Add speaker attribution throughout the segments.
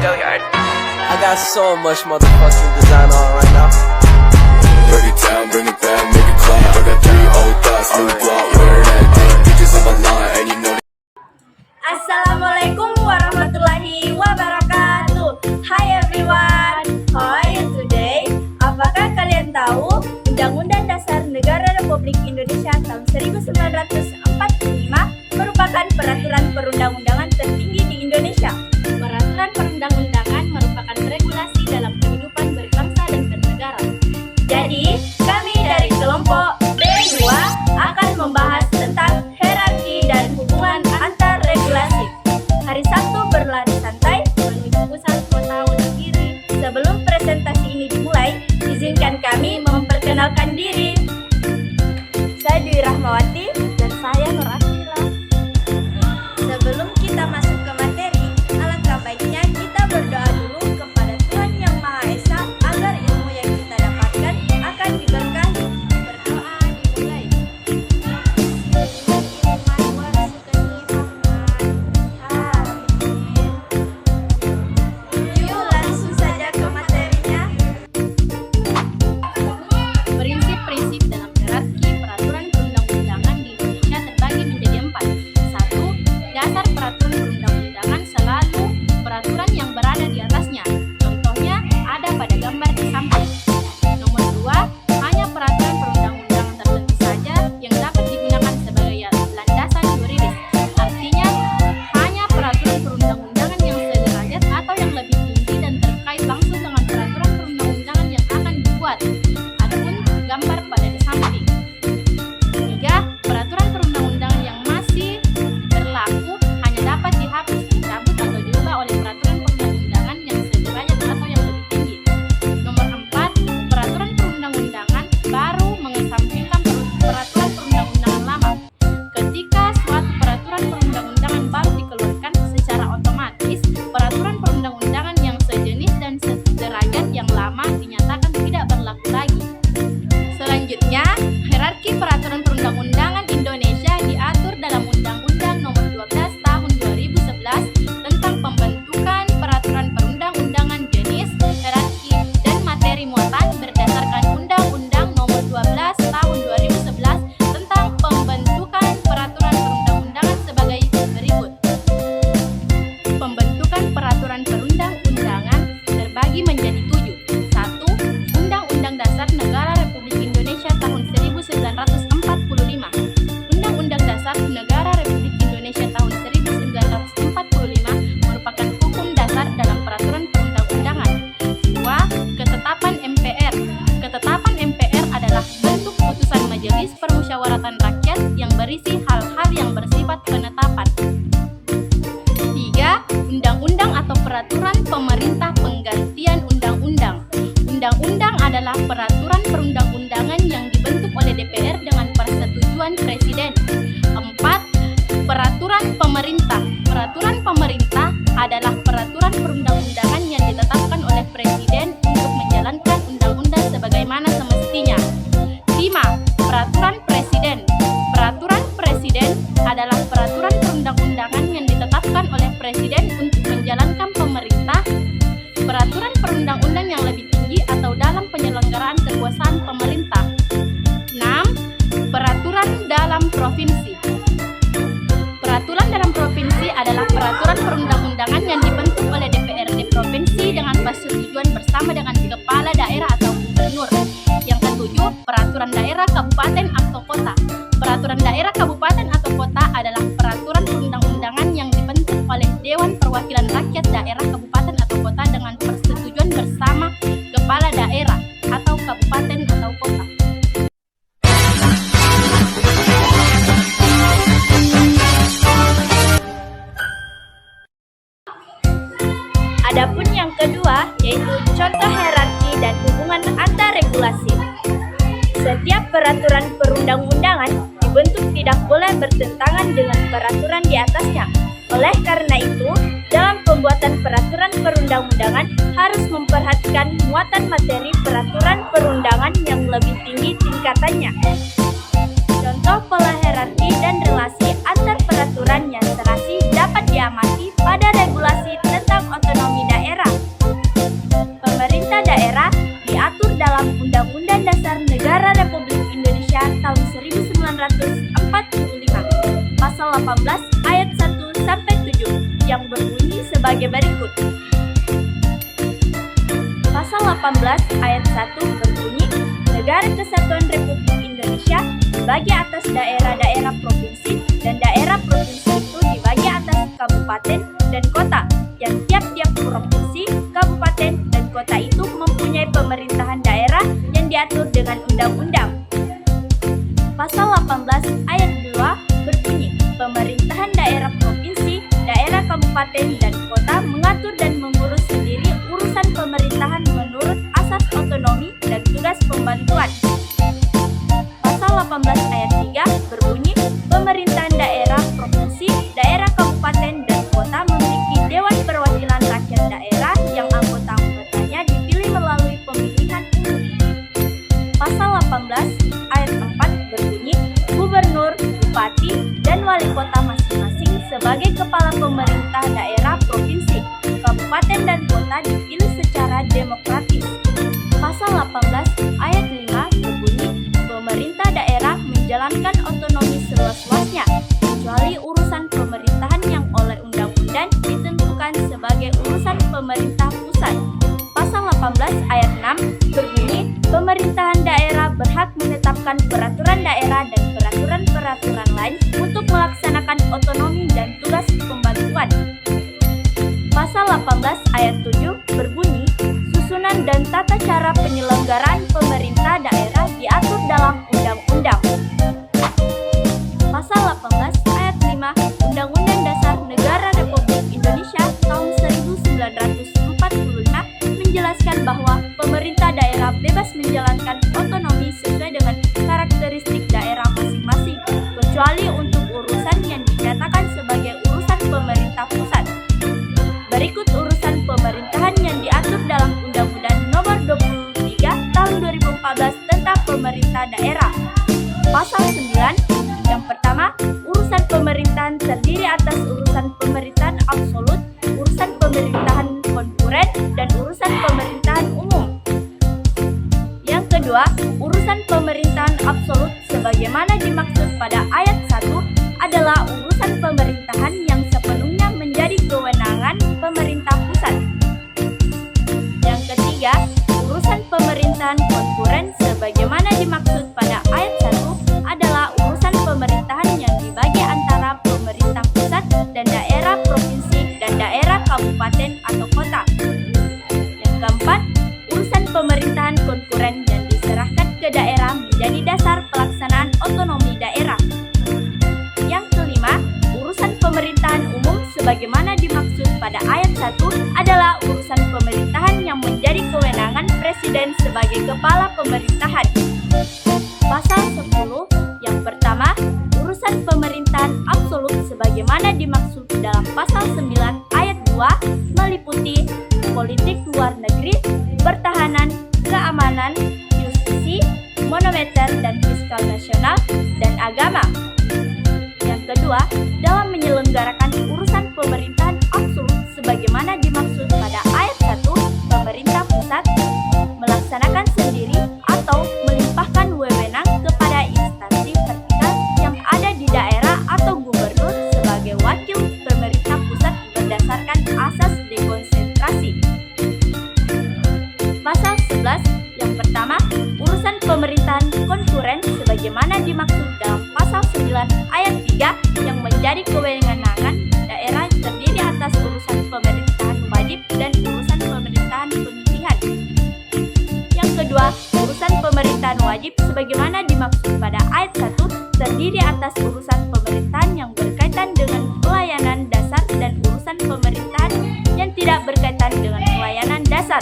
Speaker 1: I got so much motherfucking design on right now.
Speaker 2: Break it down, bring it back, make it clap. I got 3 old thoughts, new block, wear that thing. Bitches on my line, and you know.
Speaker 3: Assalamualaikum warahmatullahi wabarakatuh. Hi everyone, how are you today? Apakah kalian tahu Undang-Undang Dasar Negara Republik Indonesia tahun 1945 merupakan peraturan perundang-undangan tertinggi di Indonesia. Peraturan perundang-undangan merupakan regulasi dalam kehidupan berbangsa dan bernegara. Jadi, kami dari kelompok B2 akan membahas tentang hierarki dan hubungan antar regulasi. Hari Sabtu berlari santai menuju pusat kota Wonogiri. Sebelum presentasi ini dimulai, izinkan kami memperkenalkan diri. Saya Dwi Rahmawati dan saya Nur Asila. Sebelum kita masuk ke materi, alangkah baiknya kita berdoa dulu kepada Tuhan Yang Maha Esa agar ilmu yang kita dapatkan akan diberkahi. Berdoa dimulai. Yuk langsung saja ke materinya.
Speaker 4: Prinsip-prinsip dalam hierarki peraturan perundang-undangan di Indonesia terbagi menjadi 4. 1. Dasar peraturan perundang-undangan selalu peraturan yang berada di atasnya. Contohnya ada pada gambar di samping. Nomor 2. Hanya peraturan perundang-undangan tertentu saja yang dapat digunakan sebagai landasan yuridis. Artinya, hanya peraturan perundang-undangan yang sederajat atau yang lebih tinggi dan terkait langsung dengan peraturan perundang-undangan yang akan dibuat. Adapun gambar pada di samping. 3. Peraturan perundang-undangan yang masih berlaku hanya dapat dihapus, dicabut atau diubah oleh peraturan perundang-undangan yang sederajat atau yang lebih tinggi. Nomor 4. Peraturan perundang-undangan baru mengesampingkan peraturan perundang-undangan lama. Ketika suatu peraturan perundang-undangan baru dikeluarkan, secara otomatis peraturan perundang-undangan yang sejenis dan sederajat yang lama dinyatakan tidak berlaku lagi. Selanjutnya, hierarki peraturan perundang-undangan Indonesia diatur dalam Undang-Undang Nomor 12 Tahun 2011 tentang pembentukan peraturan perundang-undangan jenis, hierarki, dan materi muatan berdasarkan Undang-Undang Nomor 12 Tahun 2011 tentang pembentukan peraturan perundang-undangan sebagai berikut. Pembentukan peraturan perundang-undangan terbagi menjadi 7. 1. Undang-Undang Dasar Negara Republik Indonesia tahun 1945. Undang-Undang Dasar Negara Republik Indonesia tahun 1945 merupakan hukum dasar dalam peraturan perundang-undangan. 2. Ketetapan MPR. Ketetapan MPR adalah bentuk putusan Majelis Permusyawaratan Rakyat yang berisi hal-hal yang bersifat penetapan. 3. Undang-undang atau peraturan pemerintah penggantian undang-undang. Undang-undang adalah peraturan perundang-undangan yang dibentuk oleh DPR dengan persetujuan Presiden. 4. Peraturan pemerintah. Peraturan pemerintah adalah peraturan perundang-undangan yang ditetapkan oleh Presiden untuk menjalankan undang-undang sebagaimana semestinya. 5. Peraturan Presiden. Peraturan Presiden adalah peraturan perundang-undangan yang ditetapkan oleh Presiden untuk menjalankan pemerintah, peraturan perundang-undang yang lebih tinggi atau dalam penyelenggaraan kekuasaan pemerintah. 6. Peraturan dalam provinsi. Peraturan dalam provinsi adalah peraturan perundang-undangan yang dibentuk oleh DPRD provinsi dengan persetujuan bersama dengan kepala daerah atau gubernur. Yang ketujuh, peraturan daerah kabupaten atau kota. Peraturan daerah kabupaten atau kota adalah peraturan perundang-undangan yang dibentuk oleh Dewan Perwakilan Rakyat Daerah Kabupaten atau Kota dengan persetujuan bersama kepala daerah atau kabupaten atau kota.
Speaker 3: Adapun yang kedua yaitu contoh hierarki dan hubungan antar regulasi. Setiap peraturan perundang-undangan dibentuk tidak boleh bertentangan dengan peraturan di atasnya. Oleh karena itu, dalam pembuatan peraturan perundang-undangan harus memperhatikan muatan materi peraturan perundangan yang lebih tinggi tingkatannya. Contoh pola hierarki dan relasi antar peraturan yang serasi dapat diamati pada regulasi tentang otonomi daerah. sebagai berikut. Pasal 18 ayat 1 berbunyi, Negara Kesatuan Republik Indonesia dibagi atas daerah-daerah provinsi dan daerah provinsi itu dibagi atas kabupaten dan kota yang tiap-tiap provinsi, kabupaten, dan kota itu mempunyai pemerintahan daerah yang diatur dengan undang-undang. Pasal 18 ayat 2 berbunyi, pemerintahan daerah provinsi, daerah kabupaten, dan kota mengatur dan mengurus sendiri urusan pemerintahan menurut asas otonomi dan tugas pembantuan. Pasal 18 ayat 3 berbunyi, pemerintahan daerah provinsi, daerah kabupaten, dan kota memiliki Dewan Perwakilan Rakyat Daerah yang anggota-anggotanya dipilih melalui pemilihan umum. Pasal 18 ayat 4 berbunyi, gubernur, bupati, dan wali kota masing-masing sebagai kepala pemerintah daerah provinsi, kabupaten, dan kota dipilih secara demokratis. Pasal 18 ayat 5 berbunyi, pemerintah daerah menjalankan otonomi seluas-luasnya, kecuali urusan pemerintahan yang oleh undang-undang ditentukan sebagai urusan pemerintah pusat. Pasal 18 ayat 6 berbunyi, pemerintahan daerah berhak menetapkan peraturan daerah dan peraturan-peraturan lain untuk melaksanakan otonomi dan tugas pembantuan. Pasal 18 ayat 7 berbunyi, susunan dan tata cara penyelenggaraan pemerintah daerah diatur dalam undang-undang. Pasal 18 ayat 5 Undang-Undang Dasar Negara Republik Indonesia tahun 1945 menjelaskan bahwa pemerintah daerah bebas menjalankan otonomi sesuai dengan karakteristik daerah masing-masing, kecuali untuk urusan yang dinyatakan sebagai urusan pemerintah pusat. Berikut urusan pemerintahan yang diatur dalam Undang-Undang Nomor 23 Tahun 2014 tentang Pemerintah Daerah. Pasal 9, yang pertama, urusan pemerintahan terdiri atas urusan pemerintahan absolut, urusan pemerintahan konkuren, dan urusan pemerintahan umum. Yang kedua, urusan pemerintahan absolut sebagaimana dimaksud pada ayat 1 adalah urusan pemerintahan yang sepenuhnya menjadi kewenangan pemerintah pusat. Yang ketiga, urusan pemerintahan konkuren sebagaimana dimaksud pada ayat 1 adalah urusan pemerintahan yang dibagi antara pemerintah pusat dan daerah provinsi dan daerah kabupaten atau kota. Yang keempat, urusan pemerintahan konkuren yang diserahkan ke daerah menjadi dasar pelaksanaan otonomi daerah. Yang kelima, urusan pemerintahan umum sebagaimana dimaksud pada ayat 1 adalah urusan pemerintahan yang menjadi kewenangan Presiden sebagai kepala pemerintahan. Pasal 10, yang pertama, urusan pemerintahan absolut sebagaimana dimaksud dalam pasal 9 ayat 2 meliputi politik luar negeri, pertahanan, keamanan, justisi, moneter dan fiskal nasional, dan agama. Yang kedua, dalam menyelenggarakan urusan pemerintahan absolut sebagaimana dimaksud pada ayat 1, pemerintah pusat melaksanakan sendiri atau melimpahkan wewenang kepada instansi vertikal yang ada di daerah atau gubernur sebagai wakil pemerintah pusat berdasarkan asas dekonsentrasi. Pasal 11, yang pertama, urusan pemerintahan konkuren sebagaimana dimaksud dalam pasal 9 ayat 3 yang menjadi kewenangan daerah terdiri atas urusan pemerintahan wajib dan urusan pemerintahan pemilihan. Yang kedua, urusan pemerintahan wajib sebagaimana dimaksud pada ayat 1 terdiri atas urusan pemerintahan yang berkaitan dengan pelayanan dasar dan urusan pemerintahan yang tidak berkaitan dengan pelayanan dasar.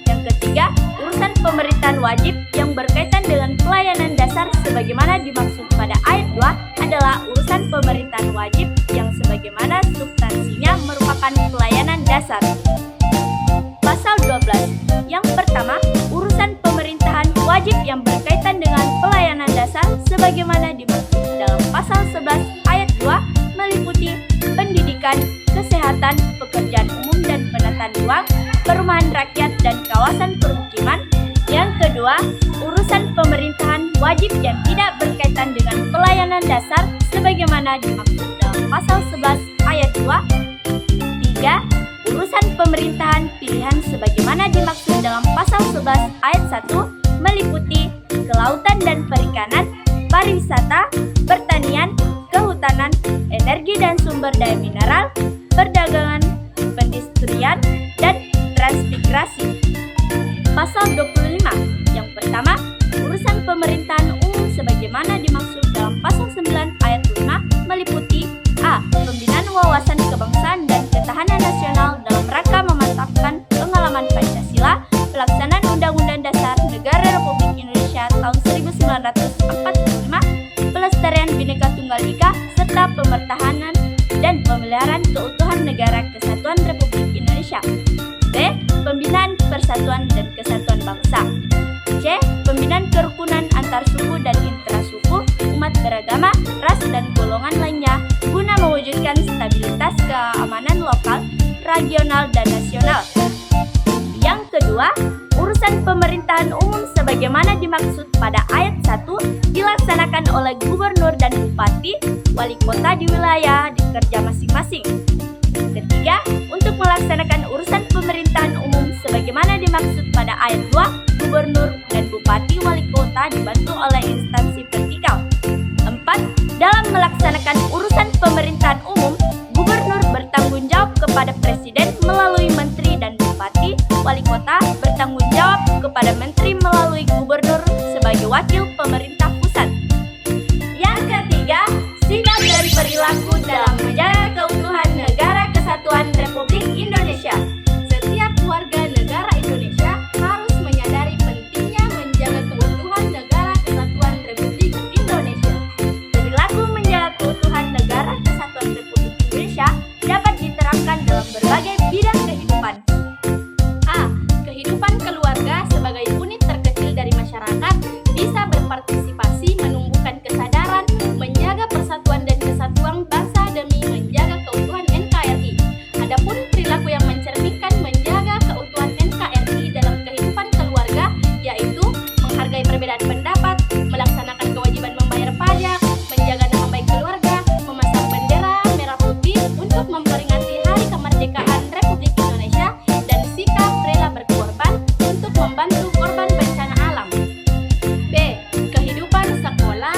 Speaker 3: Yang ketiga, urusan pemerintahan wajib yang berkaitan dengan pelayanan dasar sebagaimana dimaksud pada ayat 2 adalah urusan pemerintahan wajib yang sebagaimana substansinya merupakan pelayanan dasar. Pasal 12, yang pertama, urusan pemerintahan wajib yang berkaitan dengan pelayanan dasar sebagaimana dimaksud dalam pasal 11 ayat 2 meliputi pendidikan, kesehatan, pekerjaan umum dan penataan ruang, perumahan rakyat dan kawasan permukiman. Yang kedua, urusan pemerintahan wajib yang tidak berkaitan dengan pelayanan dasar sebagaimana dimaksud dalam pasal 11 ayat 2. 3. ayat 1 meliputi kelautan dan perikanan, pariwisata, pertanian, kehutanan, energi dan sumber daya mineral, perdagangan, perindustrian, dan transmigrasi. Pasal 25. Yang pertama, urusan pemerintahan umum sebagaimana dimaksud dalam pasal 9 ayat 5 meliputi A. Pembinaan wawasan kebangsaan dan ketahanan nasional dalam rangka memantapkan pengalaman Pancasila, pelaksanaan Undang-Undang Dasar Negara Republik Indonesia tahun 1945, pelestarian Bhinneka Tunggal Ika, serta pemertahanan dan pemeliharaan keutuhan negara kesatuan Republik Indonesia. B. Pembinaan persatuan dan kesatuan bangsa. C. Pembinaan kerukunan antar suku dan intrasuku, umat beragama, ras dan golongan lainnya guna mewujudkan stabilitas keamanan lokal, regional, dan nasional. Yang kedua, urusan pemerintahan umum sebagaimana dimaksud pada ayat 1 dilaksanakan oleh gubernur dan bupati, wali kota di wilayah kerja masing-masing. Ketiga, untuk melaksanakan urusan pemerintahan umum sebagaimana dimaksud pada ayat 2, gubernur dan bupati wali kota dibantu oleh instansi vertikal. 4. Dalam melaksanakan urusan pemerintahan umum, gubernur bertanggung jawab kepada presiden melalui menteri dan bupati, wali kota bertanggung jawab kepada menteri melalui gubernur sebagai wakil pemerintah pusat. Yang ketiga, sikap dan perilaku dalam menjaga keutuhan negara kesatuan Republik Indonesia. Setiap warga negara Indonesia harus menyadari pentingnya menjaga keutuhan negara kesatuan Republik Indonesia. Perilaku menjaga keutuhan negara kesatuan Republik Indonesia dapat diterapkan dalam berbagai bidang kehidupan. A. Kehidupan keluarga sebagai unit terkecil dari masyarakat bisa berpartisipasi menumbuhkan kesadaran menjaga persatuan dan kesatuan bangsa demi menjaga keutuhan NKRI. Adapun perilaku yang mencerminkan menjaga keutuhan NKRI dalam kehidupan keluarga yaitu menghargai perbedaan pendapat, melaksanakan kewajiban membayar pajak, menjaga nama baik keluarga, memasang bendera merah putih untuk memperingati Hari Kemerdekaan Republik Indonesia, dan sikap rela berkorban untuk membantu korban bencana alam. B. Kehidupan sekolah.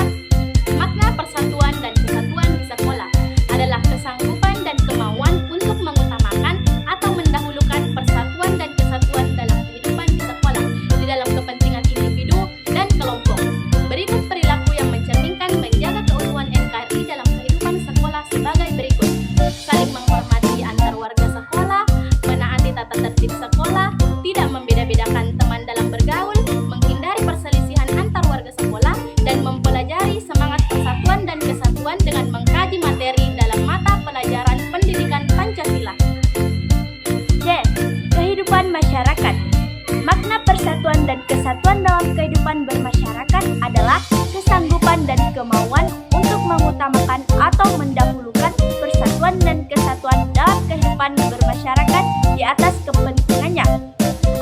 Speaker 3: Makna persatuan dan kesatuan di sekolah adalah kesanggupan dan kemauan untuk mengutamakan atau mendahulukan persatuan dan kesatuan dalam kehidupan di sekolah di dalam kepentingan individu dan kelompok. Berikut perilaku yang mencerminkan menjaga keutuhan NKRI dalam kehidupan sekolah sebagai berikut: saling menghormati antar warga sekolah, menaati tata tertib sekolah, tidak membeda-bedakan teman dalam bergaul, menghindari perselisihan antar warga sekolah, dan mempelajari semangat persatuan dan kesatuan dengan mengkaji materi dalam mata pelajaran pendidikan Pancasila. C. Kehidupan masyarakat. Makna persatuan dan kesatuan dalam kehidupan bermasyarakat adalah kesanggupan dan kemauan untuk mengutamakan atau mendahulukan persatuan dan kesatuan dalam kehidupan bermasyarakat di atas kepentingannya.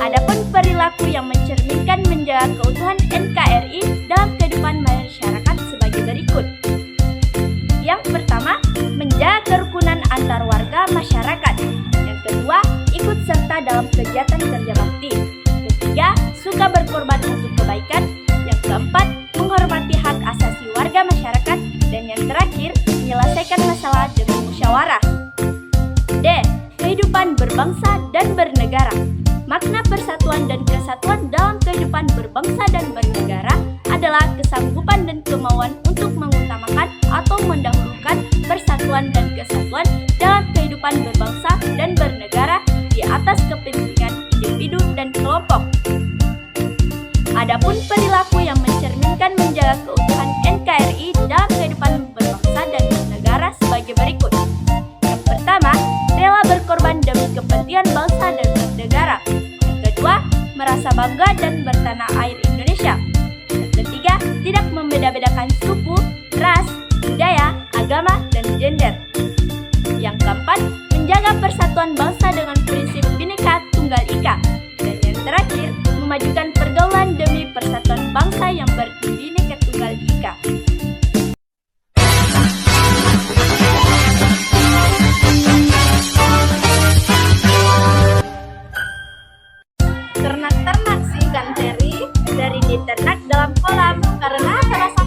Speaker 3: Adapun perilaku yang mencerminkan menjaga keutuhan NKRI dalam kehidupan masyarakat sebagai berikut. Yang pertama, menjaga kerukunan antar warga masyarakat. Yang kedua, ikut serta dalam kegiatan kerja bakti. Ketiga, suka berkorban untuk kebaikan. Yang keempat, menghormati hak asasi warga masyarakat. Dan yang terakhir, menyelesaikan masalah dengan musyawarah. D. Kehidupan berbangsa dan bernegara. Makna persatuan dan kesatuan dalam kehidupan berbangsa dan bernegara adalah kesanggupan dan kemauan untuk mengutamakan atau mendahulukan persatuan dan kesatuan dalam kehidupan berbangsa dan bernegara di atas kepentingan individu dan kelompok. Adapun perilaku yang mencerminkan menjaga keutuhan NKRI dalam kehidupan berbangsa dan bernegara sebagai berikut. Yang pertama, rela berkorban demi kepentingan bangsa dan bernegara. Yang kedua, merasa bangga dan bertanah air Indonesia. Yang ketiga, tidak membeda-bedakan suku, ras, budaya, agama, dan gender. Yang keempat, menjaga persatuan bangsa dengan prinsip Bhinneka Tunggal Ika. Dan yang terakhir, memajukan pergaulan demi persatuan bangsa yang Bhinneka Tunggal Ika. Ternak-ternak sih ikan teri dari diternak dalam kolam karena salah